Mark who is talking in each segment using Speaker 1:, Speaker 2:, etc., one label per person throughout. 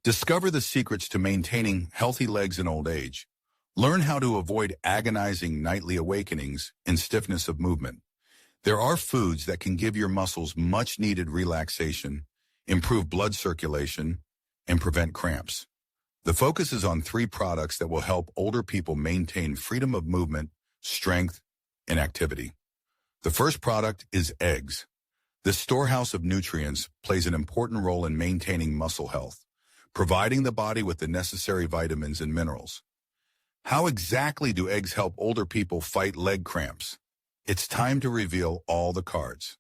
Speaker 1: Discover the secrets to maintaining healthy legs in old age. Learn how to avoid agonizing nightly awakenings and stiffness of movement. There are foods that can give your muscles much-needed relaxation, improve blood circulation, and prevent cramps. The focus is on 3 products that will help older people maintain freedom of movement, strength, and activity. The first product is eggs. This storehouse of nutrients plays an important role in maintaining muscle health, providing the body with the necessary vitamins and minerals. How exactly do eggs help older people fight leg cramps? It's time to reveal all the cards.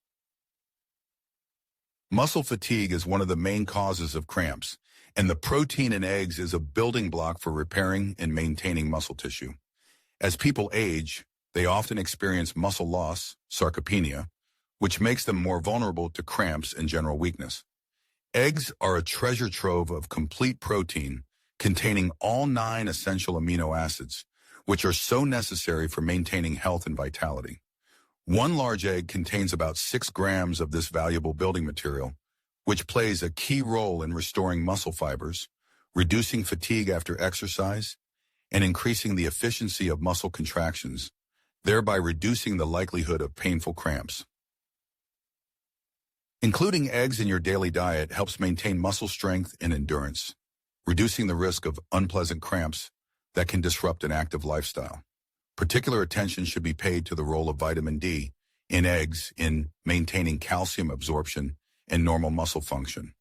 Speaker 1: Muscle fatigue is one of the main causes of cramps, and the protein in eggs is a building block for repairing and maintaining muscle tissue. As people age, they often experience muscle loss, sarcopenia, which makes them more vulnerable to cramps and general weakness. Eggs are a treasure trove of complete protein containing all 9 essential amino acids, which are so necessary for maintaining health and vitality. One large egg contains about 6 grams of this valuable building material, which plays a key role in restoring muscle fibers, reducing fatigue after exercise, and increasing the efficiency of muscle contractions, thereby reducing the likelihood of painful cramps. Including eggs in your daily diet helps maintain muscle strength and endurance, reducing the risk of unpleasant cramps that can disrupt an active lifestyle. Particular attention should be paid to the role of vitamin D in eggs in maintaining calcium absorption and normal muscle function.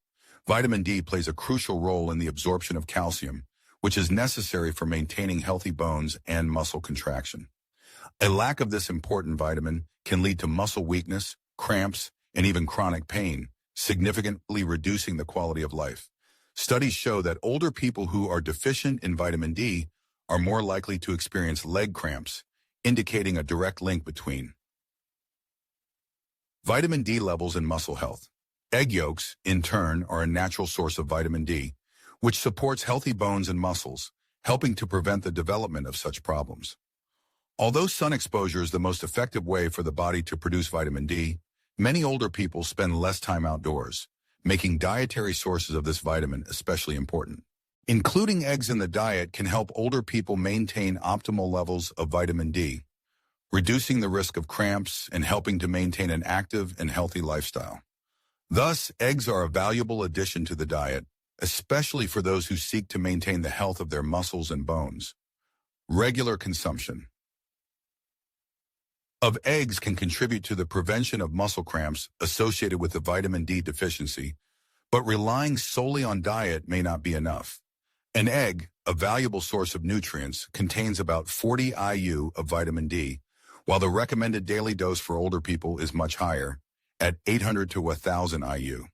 Speaker 1: Vitamin D plays a crucial role in the absorption of calcium, which is necessary for maintaining healthy bones and muscle contraction. A lack of this important vitamin can lead to muscle weakness, cramps, and even chronic pain, significantly reducing the quality of life. Studies show that older people who are deficient in vitamin D are more likely to experience leg cramps, indicating a direct link between vitamin D levels and muscle health. Egg yolks, in turn, are a natural source of vitamin D, which supports healthy bones and muscles, helping to prevent the development of such problems. Although sun exposure is the most effective way for the body to produce vitamin D, many older people spend less time outdoors, making dietary sources of this vitamin especially important. Including eggs in the diet can help older people maintain optimal levels of vitamin D, reducing the risk of cramps and helping to maintain an active and healthy lifestyle. Thus, eggs are a valuable addition to the diet, especially for those who seek to maintain the health of their muscles and bones. Regular consumption of eggs can contribute to the prevention of muscle cramps associated with the vitamin D deficiency, but relying solely on diet may not be enough. An egg, a valuable source of nutrients, contains about 40 IU of vitamin D, while the recommended daily dose for older people is much higher, at 800 to 1,000 IU.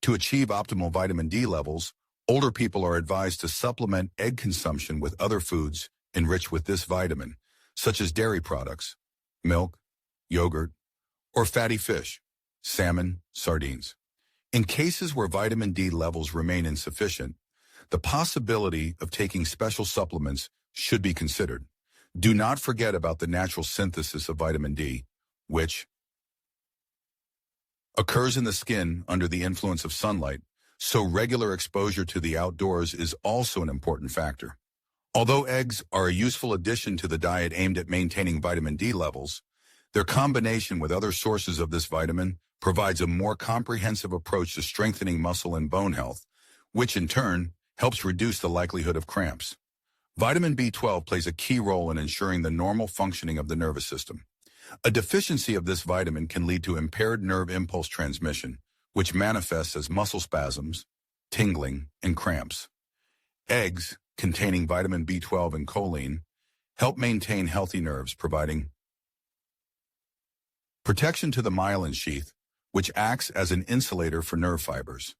Speaker 1: To achieve optimal vitamin D levels, older people are advised to supplement egg consumption with other foods enriched with this vitamin, such as dairy products, milk, yogurt, or fatty fish, salmon, sardines. In cases where vitamin D levels remain insufficient, the possibility of taking special supplements should be considered. Do not forget about the natural synthesis of vitamin D, which occurs in the skin under the influence of sunlight, so regular exposure to the outdoors is also an important factor. Although eggs are a useful addition to the diet aimed at maintaining vitamin D levels, their combination with other sources of this vitamin provides a more comprehensive approach to strengthening muscle and bone health, which in turn helps reduce the likelihood of cramps. Vitamin B12 plays a key role in ensuring the normal functioning of the nervous system. A deficiency of this vitamin can lead to impaired nerve impulse transmission, which manifests as muscle spasms, tingling, and cramps. Eggs, containing vitamin B12 and choline, help maintain healthy nerves, providing protection to the myelin sheath, which acts as an insulator for nerve fibers.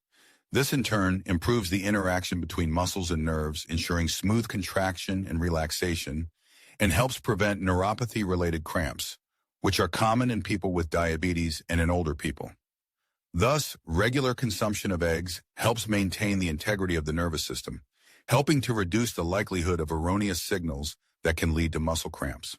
Speaker 1: This, in turn, improves the interaction between muscles and nerves, ensuring smooth contraction and relaxation, and helps prevent neuropathy-related cramps, which are common in people with diabetes and in older people. Thus, regular consumption of eggs helps maintain the integrity of the nervous system, helping to reduce the likelihood of erroneous signals that can lead to muscle cramps.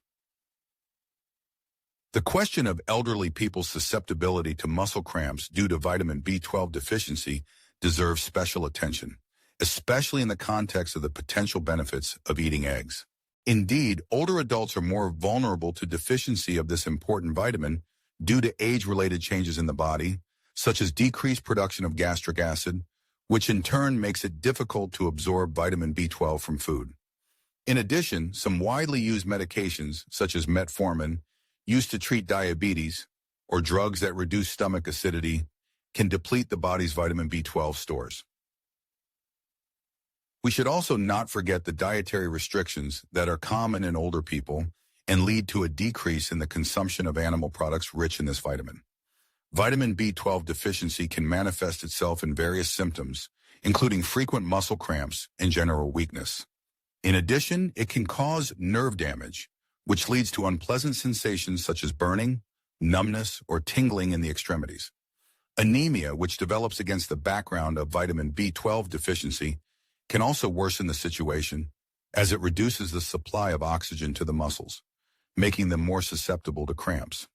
Speaker 1: The question of elderly people's susceptibility to muscle cramps due to vitamin B12 deficiency deserves special attention, especially in the context of the potential benefits of eating eggs. Indeed, older adults are more vulnerable to deficiency of this important vitamin due to age-related changes in the body, such as decreased production of gastric acid, which in turn makes it difficult to absorb vitamin B12 from food. In addition, some widely used medications, such as metformin, used to treat diabetes, or drugs that reduce stomach acidity, can deplete the body's vitamin B12 stores. We should also not forget the dietary restrictions that are common in older people and lead to a decrease in the consumption of animal products rich in this vitamin. Vitamin B12 deficiency can manifest itself in various symptoms, including frequent muscle cramps and general weakness. In addition, it can cause nerve damage, which leads to unpleasant sensations such as burning, numbness, or tingling in the extremities. Anemia, which develops against the background of vitamin B12 deficiency, can also worsen the situation as it reduces the supply of oxygen to the muscles, making them more susceptible to cramps.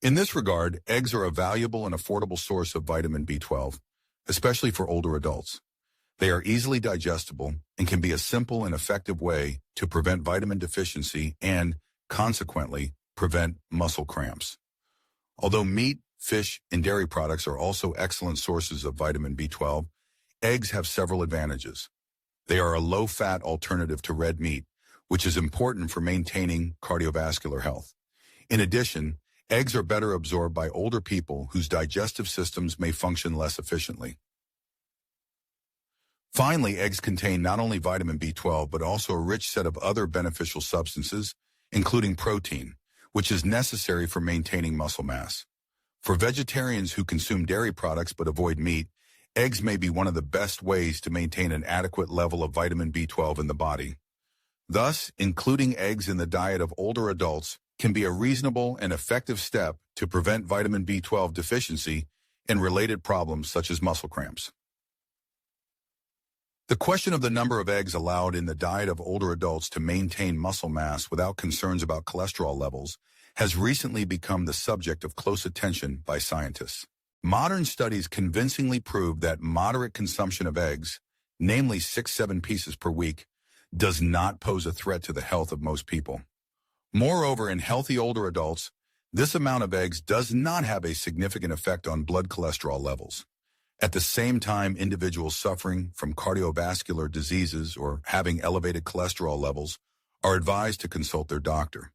Speaker 1: In this regard, eggs are a valuable and affordable source of vitamin B12, especially for older adults. They are easily digestible and can be a simple and effective way to prevent vitamin deficiency and, consequently, prevent muscle cramps. Although meat, fish, and dairy products are also excellent sources of vitamin B12, eggs have several advantages. They are a low-fat alternative to red meat, which is important for maintaining cardiovascular health. In addition, eggs are better absorbed by older people whose digestive systems may function less efficiently. Finally, eggs contain not only vitamin B12 but also a rich set of other beneficial substances, including protein, which is necessary for maintaining muscle mass. For vegetarians who consume dairy products but avoid meat, eggs may be one of the best ways to maintain an adequate level of vitamin B12 in the body. Thus, including eggs in the diet of older adults can be a reasonable and effective step to prevent vitamin B12 deficiency and related problems such as muscle cramps. The question of the number of eggs allowed in the diet of older adults to maintain muscle mass without concerns about cholesterol levels has recently become the subject of close attention by scientists. Modern studies convincingly prove that moderate consumption of eggs, namely 6-7 pieces per week, does not pose a threat to the health of most people. Moreover, in healthy older adults, this amount of eggs does not have a significant effect on blood cholesterol levels. At the same time, individuals suffering from cardiovascular diseases or having elevated cholesterol levels are advised to consult their doctor.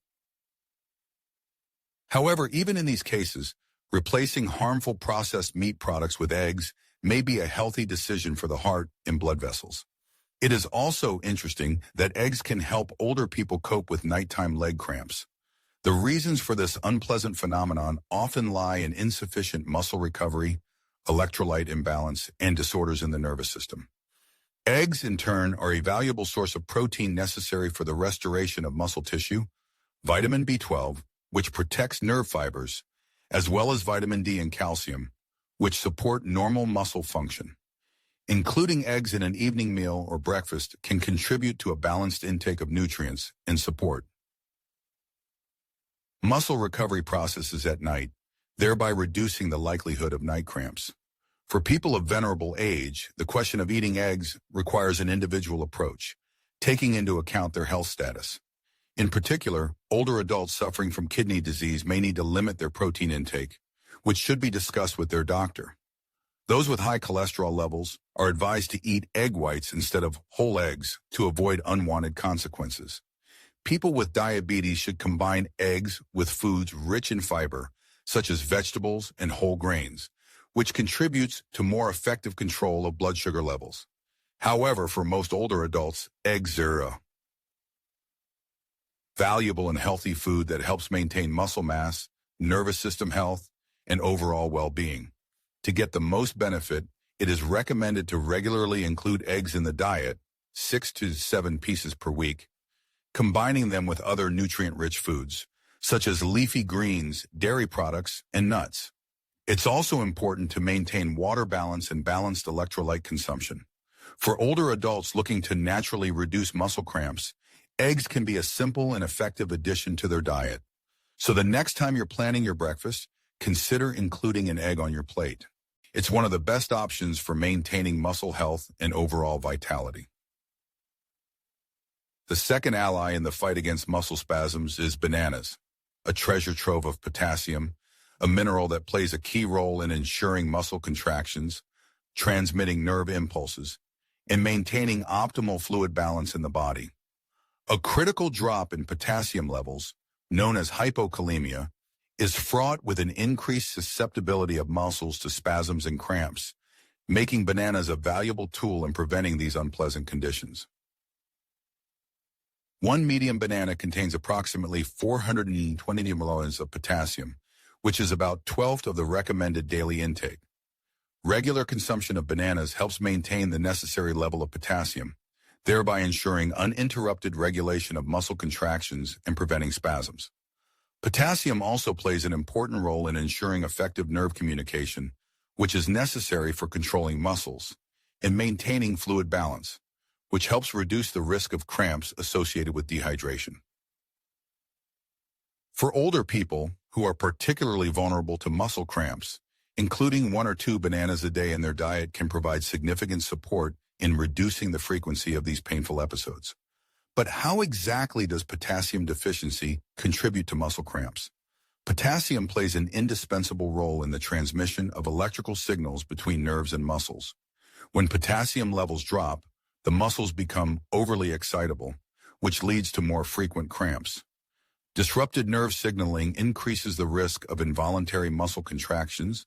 Speaker 1: However, even in these cases, replacing harmful processed meat products with eggs may be a healthy decision for the heart and blood vessels. It is also interesting that eggs can help older people cope with nighttime leg cramps. The reasons for this unpleasant phenomenon often lie in insufficient muscle recovery, electrolyte imbalance, and disorders in the nervous system. Eggs, in turn, are a valuable source of protein necessary for the restoration of muscle tissue, vitamin B12, which protects nerve fibers, as well as vitamin D and calcium, which support normal muscle function. Including eggs in an evening meal or breakfast can contribute to a balanced intake of nutrients and support muscle recovery processes at night, thereby reducing the likelihood of night cramps. For people of venerable age, the question of eating eggs requires an individual approach, taking into account their health status. In particular, older adults suffering from kidney disease may need to limit their protein intake, which should be discussed with their doctor. Those with high cholesterol levels are advised to eat egg whites instead of whole eggs to avoid unwanted consequences. People with diabetes should combine eggs with foods rich in fiber, such as vegetables and whole grains, which contributes to more effective control of blood sugar levels. However, for most older adults, eggs are a valuable and healthy food that helps maintain muscle mass, nervous system health, and overall well-being. To get the most benefit, it is recommended to regularly include eggs in the diet, 6 to 7 pieces per week, combining them with other nutrient-rich foods, such as leafy greens, dairy products, and nuts. It's also important to maintain water balance and balanced electrolyte consumption. For older adults looking to naturally reduce muscle cramps, eggs can be a simple and effective addition to their diet. So the next time you're planning your breakfast, consider including an egg on your plate. It's one of the best options for maintaining muscle health and overall vitality. The second ally in the fight against muscle spasms is bananas, a treasure trove of potassium, a mineral that plays a key role in ensuring muscle contractions, transmitting nerve impulses, and maintaining optimal fluid balance in the body. A critical drop in potassium levels, known as hypokalemia, is fraught with an increased susceptibility of muscles to spasms and cramps, making bananas a valuable tool in preventing these unpleasant conditions. One medium banana contains approximately 420 milliliters of potassium, which is about 1/12 of the recommended daily intake. Regular consumption of bananas helps maintain the necessary level of potassium, thereby ensuring uninterrupted regulation of muscle contractions and preventing spasms. Potassium also plays an important role in ensuring effective nerve communication, which is necessary for controlling muscles, and maintaining fluid balance, which helps reduce the risk of cramps associated with dehydration. For older people who are particularly vulnerable to muscle cramps, including 1 or 2 bananas a day in their diet can provide significant support in reducing the frequency of these painful episodes. But how exactly does potassium deficiency contribute to muscle cramps? Potassium plays an indispensable role in the transmission of electrical signals between nerves and muscles. When potassium levels drop, the muscles become overly excitable, which leads to more frequent cramps. Disrupted nerve signaling increases the risk of involuntary muscle contractions,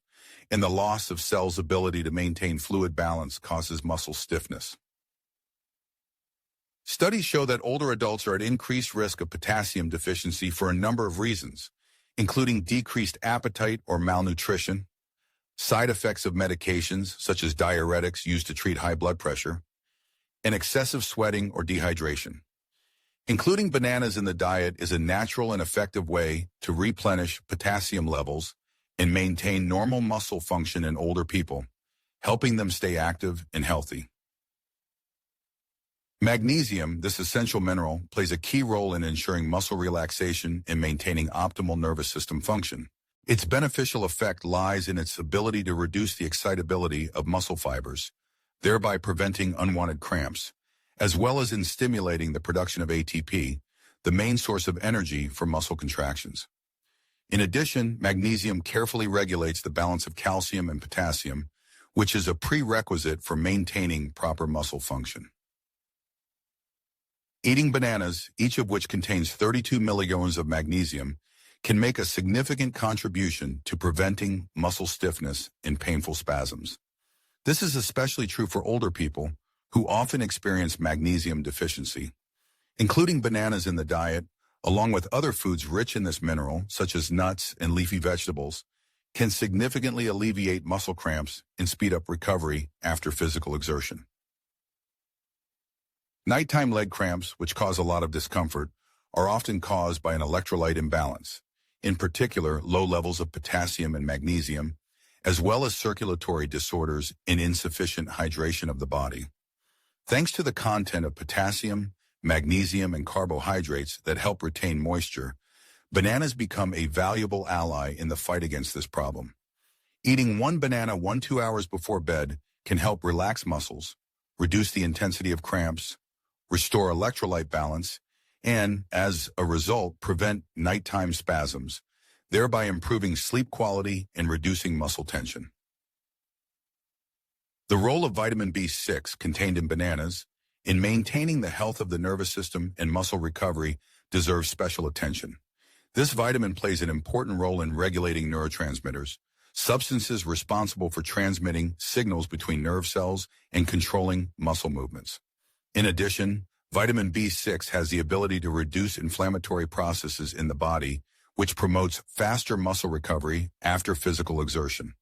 Speaker 1: and the loss of cells' ability to maintain fluid balance causes muscle stiffness. Studies show that older adults are at increased risk of potassium deficiency for a number of reasons, including decreased appetite or malnutrition, side effects of medications such as diuretics used to treat high blood pressure, and excessive sweating or dehydration. Including bananas in the diet is a natural and effective way to replenish potassium levels and maintain normal muscle function in older people, helping them stay active and healthy. Magnesium, this essential mineral, plays a key role in ensuring muscle relaxation and maintaining optimal nervous system function. Its beneficial effect lies in its ability to reduce the excitability of muscle fibers, thereby preventing unwanted cramps, as well as in stimulating the production of ATP, the main source of energy for muscle contractions. In addition, magnesium carefully regulates the balance of calcium and potassium, which is a prerequisite for maintaining proper muscle function. Eating bananas, each of which contains 32 milligrams of magnesium, can make a significant contribution to preventing muscle stiffness and painful spasms. This is especially true for older people who often experience magnesium deficiency. Including bananas in the diet, along with other foods rich in this mineral, such as nuts and leafy vegetables, can significantly alleviate muscle cramps and speed up recovery after physical exertion. Nighttime leg cramps, which cause a lot of discomfort, are often caused by an electrolyte imbalance, in particular low levels of potassium and magnesium, as well as circulatory disorders and insufficient hydration of the body. Thanks to the content of potassium, magnesium, and carbohydrates that help retain moisture, bananas become a valuable ally in the fight against this problem. Eating 1 banana 1-2 hours before bed can help relax muscles, reduce the intensity of cramps, restore electrolyte balance, and, as a result, prevent nighttime spasms, thereby improving sleep quality and reducing muscle tension. The role of vitamin B6 contained in bananas in maintaining the health of the nervous system and muscle recovery deserves special attention. This vitamin plays an important role in regulating neurotransmitters, substances responsible for transmitting signals between nerve cells and controlling muscle movements. In addition, vitamin B6 has the ability to reduce inflammatory processes in the body, which promotes faster muscle recovery after physical exertion.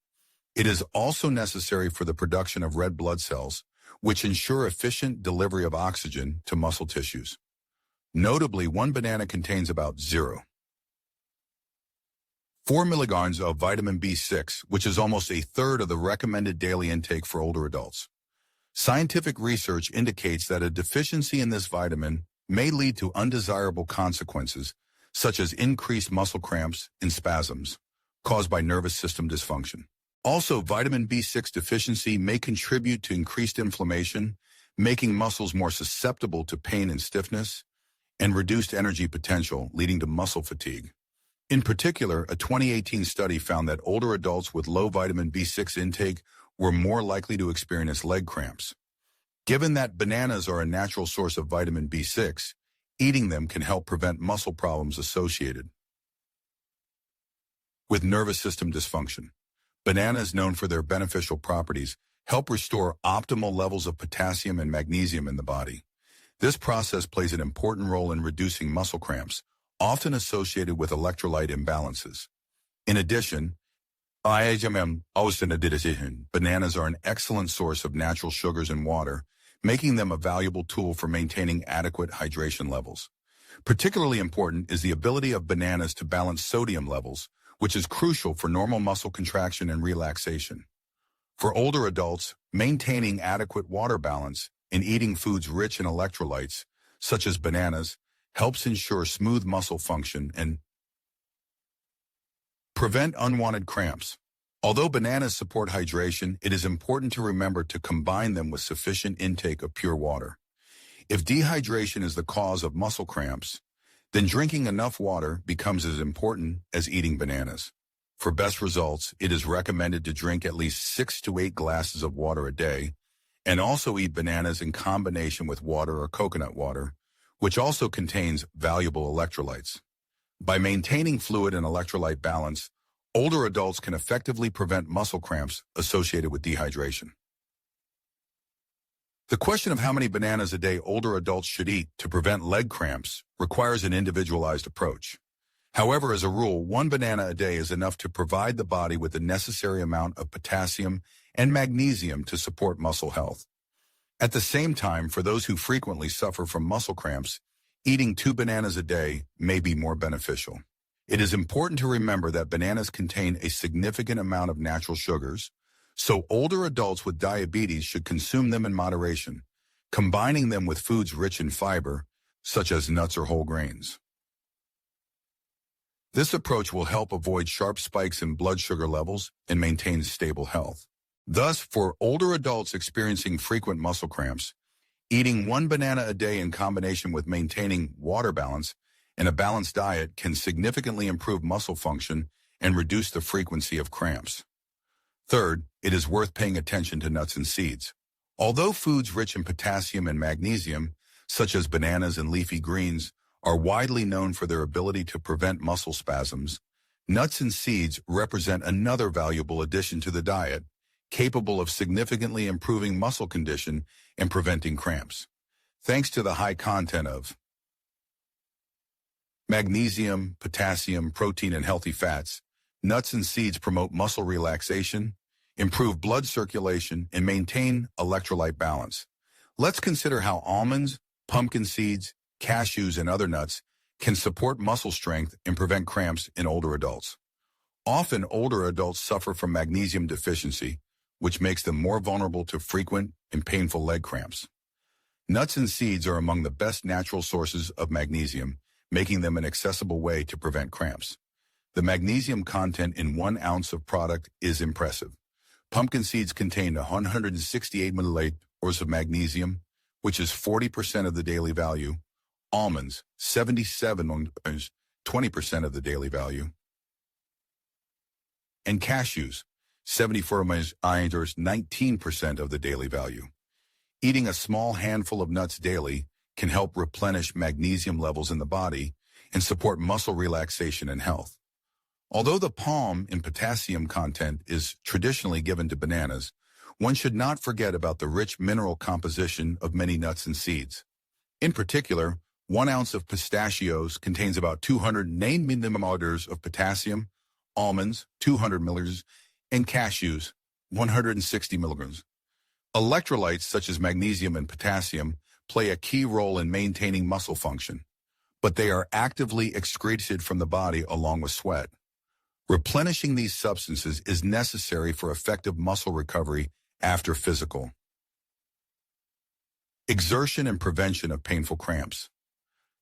Speaker 1: It is also necessary for the production of red blood cells, which ensure efficient delivery of oxygen to muscle tissues. Notably, 1 banana contains about 0.4 milligrams of vitamin B6, which is almost a third of the recommended daily intake for older adults. Scientific research indicates that a deficiency in this vitamin may lead to undesirable consequences, such as increased muscle cramps and spasms caused by nervous system dysfunction. Also, vitamin B6 deficiency may contribute to increased inflammation, making muscles more susceptible to pain and stiffness, and reduced energy potential, leading to muscle fatigue. In particular, a 2018 study found that older adults with low vitamin B6 intake were more likely to experience leg cramps. Given that bananas are a natural source of vitamin B6, eating them can help prevent muscle problems associated with nervous system dysfunction. Bananas, known for their beneficial properties, help restore optimal levels of potassium and magnesium in the body. This process plays an important role in reducing muscle cramps, often associated with electrolyte imbalances. In addition, bananas are an excellent source of natural sugars and water, making them a valuable tool for maintaining adequate hydration levels. Particularly important is the ability of bananas to balance sodium levels, which is crucial for normal muscle contraction and relaxation. For older adults, maintaining adequate water balance and eating foods rich in electrolytes, such as bananas, helps ensure smooth muscle function and prevent unwanted cramps. Although bananas support hydration, it is important to remember to combine them with sufficient intake of pure water. If dehydration is the cause of muscle cramps, then drinking enough water becomes as important as eating bananas. For best results, it is recommended to drink at least 6 to 8 glasses of water a day, and also eat bananas in combination with water or coconut water, which also contains valuable electrolytes. By maintaining fluid and electrolyte balance, older adults can effectively prevent muscle cramps associated with dehydration. The question of how many bananas a day older adults should eat to prevent leg cramps requires an individualized approach. However, as a rule, 1 banana a day is enough to provide the body with the necessary amount of potassium and magnesium to support muscle health. At the same time, for those who frequently suffer from muscle cramps, eating 2 bananas a day may be more beneficial. It is important to remember that bananas contain a significant amount of natural sugars, so older adults with diabetes should consume them in moderation, combining them with foods rich in fiber, such as nuts or whole grains. This approach will help avoid sharp spikes in blood sugar levels and maintain stable health. Thus, for older adults experiencing frequent muscle cramps, eating 1 banana a day in combination with maintaining water balance and a balanced diet can significantly improve muscle function and reduce the frequency of cramps. Third, it is worth paying attention to nuts and seeds. Although foods rich in potassium and magnesium, such as bananas and leafy greens, are widely known for their ability to prevent muscle spasms, nuts and seeds represent another valuable addition to the diet, capable of significantly improving muscle condition and preventing cramps. Thanks to the high content of magnesium, potassium, protein, and healthy fats, nuts and seeds promote muscle relaxation, improve blood circulation, and maintain electrolyte balance. Let's consider how almonds, pumpkin seeds, cashews, and other nuts can support muscle strength and prevent cramps in older adults. Often, older adults suffer from magnesium deficiency, which makes them more vulnerable to frequent and painful leg cramps. Nuts and seeds are among the best natural sources of magnesium, making them an accessible way to prevent cramps. The magnesium content in 1 ounce of product is impressive. Pumpkin seeds contain 168 milliliters of magnesium, which is 40% of the daily value. Almonds, 77 milliliters, 20% of the daily value. And cashews, 74 milliliters, 19% of the daily value. Eating a small handful of nuts daily can help replenish magnesium levels in the body and support muscle relaxation and health. Although the palm in potassium content is traditionally given to bananas, one should not forget about the rich mineral composition of many nuts and seeds. In particular, 1 ounce of pistachios contains about 209 milliliters of potassium, almonds, 200 milliliters, and cashews, 160 milligrams. Electrolytes such as magnesium and potassium play a key role in maintaining muscle function, but they are actively excreted from the body along with sweat. Replenishing these substances is necessary for effective muscle recovery after physical exertion and prevention of painful cramps.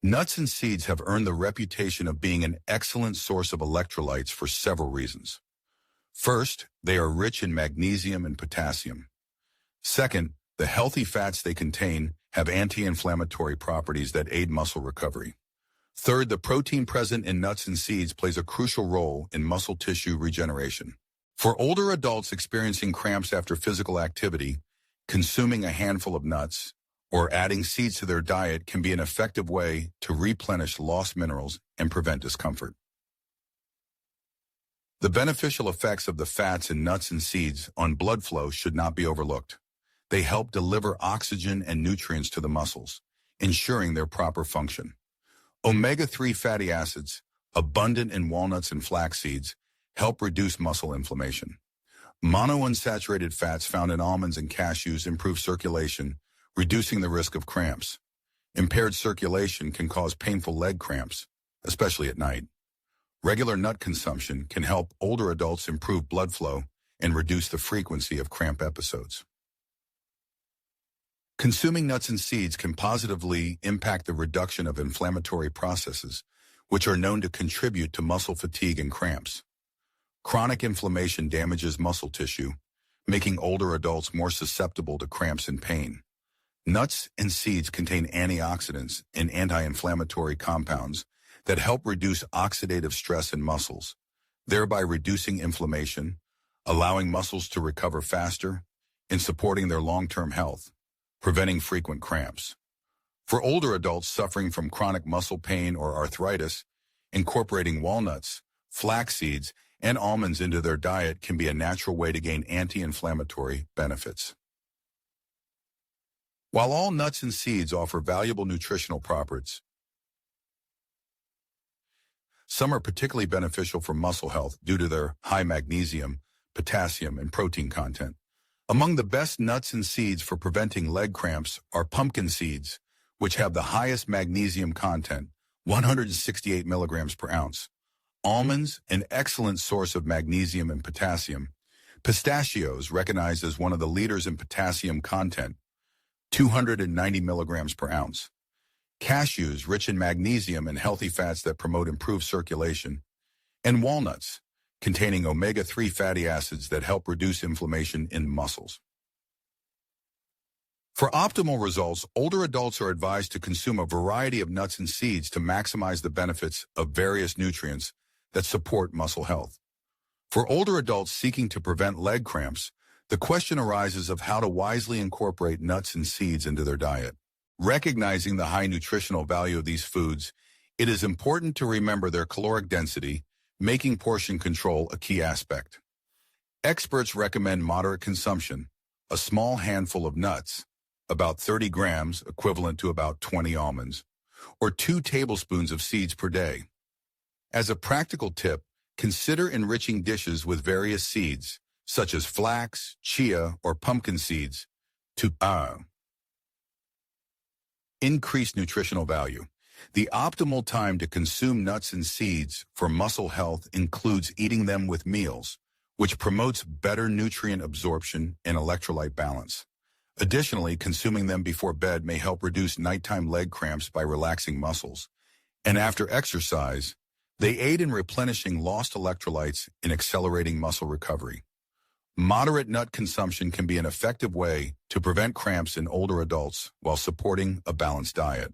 Speaker 1: Nuts and seeds have earned the reputation of being an excellent source of electrolytes for several reasons. First, they are rich in magnesium and potassium. Second, the healthy fats they contain have anti-inflammatory properties that aid muscle recovery. Third, the protein present in nuts and seeds plays a crucial role in muscle tissue regeneration. For older adults experiencing cramps after physical activity, consuming a handful of nuts or adding seeds to their diet can be an effective way to replenish lost minerals and prevent discomfort. The beneficial effects of the fats in nuts and seeds on blood flow should not be overlooked. They help deliver oxygen and nutrients to the muscles, ensuring their proper function. Omega-3 fatty acids, abundant in walnuts and flax seeds, help reduce muscle inflammation. Monounsaturated fats found in almonds and cashews improve circulation, reducing the risk of cramps. Impaired circulation can cause painful leg cramps, especially at night. Regular nut consumption can help older adults improve blood flow and reduce the frequency of cramp episodes. Consuming nuts and seeds can positively impact the reduction of inflammatory processes, which are known to contribute to muscle fatigue and cramps. Chronic inflammation damages muscle tissue, making older adults more susceptible to cramps and pain. Nuts and seeds contain antioxidants and anti-inflammatory compounds that help reduce oxidative stress in muscles, thereby reducing inflammation, allowing muscles to recover faster, and supporting their long-term health, preventing frequent cramps. For older adults suffering from chronic muscle pain or arthritis, incorporating walnuts, flax seeds, and almonds into their diet can be a natural way to gain anti-inflammatory benefits. While all nuts and seeds offer valuable nutritional properties, some are particularly beneficial for muscle health due to their high magnesium, potassium, and protein content. Among the best nuts and seeds for preventing leg cramps are pumpkin seeds, which have the highest magnesium content, 168 milligrams per ounce. Almonds, an excellent source of magnesium and potassium. Pistachios, recognized as one of the leaders in potassium content, 290 milligrams per ounce. Cashews, rich in magnesium and healthy fats that promote improved circulation. And walnuts, containing omega-3 fatty acids that help reduce inflammation in muscles. For optimal results, older adults are advised to consume a variety of nuts and seeds to maximize the benefits of various nutrients that support muscle health. For older adults seeking to prevent leg cramps, the question arises of how to wisely incorporate nuts and seeds into their diet. Recognizing the high nutritional value of these foods, it is important to remember their caloric density, making portion control a key aspect. Experts recommend moderate consumption, a small handful of nuts, about 30 grams, equivalent to about 20 almonds, or 2 tablespoons of seeds per day. As a practical tip, consider enriching dishes with various seeds, such as flax, chia, or pumpkin seeds, to increase nutritional value. The optimal time to consume nuts and seeds for muscle health includes eating them with meals, which promotes better nutrient absorption and electrolyte balance. Additionally, consuming them before bed may help reduce nighttime leg cramps by relaxing muscles. And after exercise, they aid in replenishing lost electrolytes and accelerating muscle recovery. Moderate nut consumption can be an effective way to prevent cramps in older adults while supporting a balanced diet.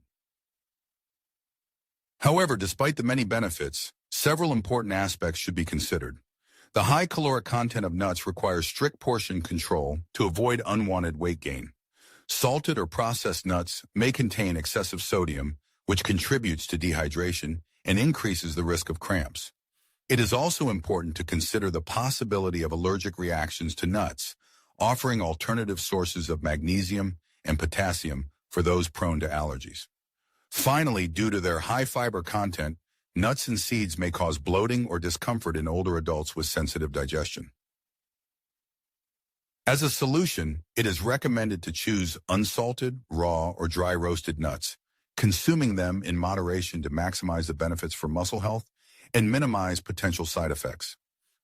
Speaker 1: However, despite the many benefits, several important aspects should be considered. The high caloric content of nuts requires strict portion control to avoid unwanted weight gain. Salted or processed nuts may contain excessive sodium, which contributes to dehydration and increases the risk of cramps. It is also important to consider the possibility of allergic reactions to nuts, offering alternative sources of magnesium and potassium for those prone to allergies. Finally, due to their high fiber content, nuts and seeds may cause bloating or discomfort in older adults with sensitive digestion. As a solution, it is recommended to choose unsalted, raw, or dry roasted nuts, consuming them in moderation to maximize the benefits for muscle health and minimize potential side effects.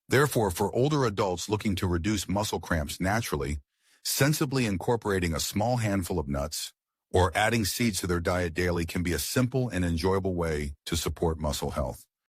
Speaker 1: Therefore, for older adults looking to reduce muscle cramps naturally, sensibly incorporating a small handful of nuts or adding seeds to their diet daily can be a simple and enjoyable way to support muscle health.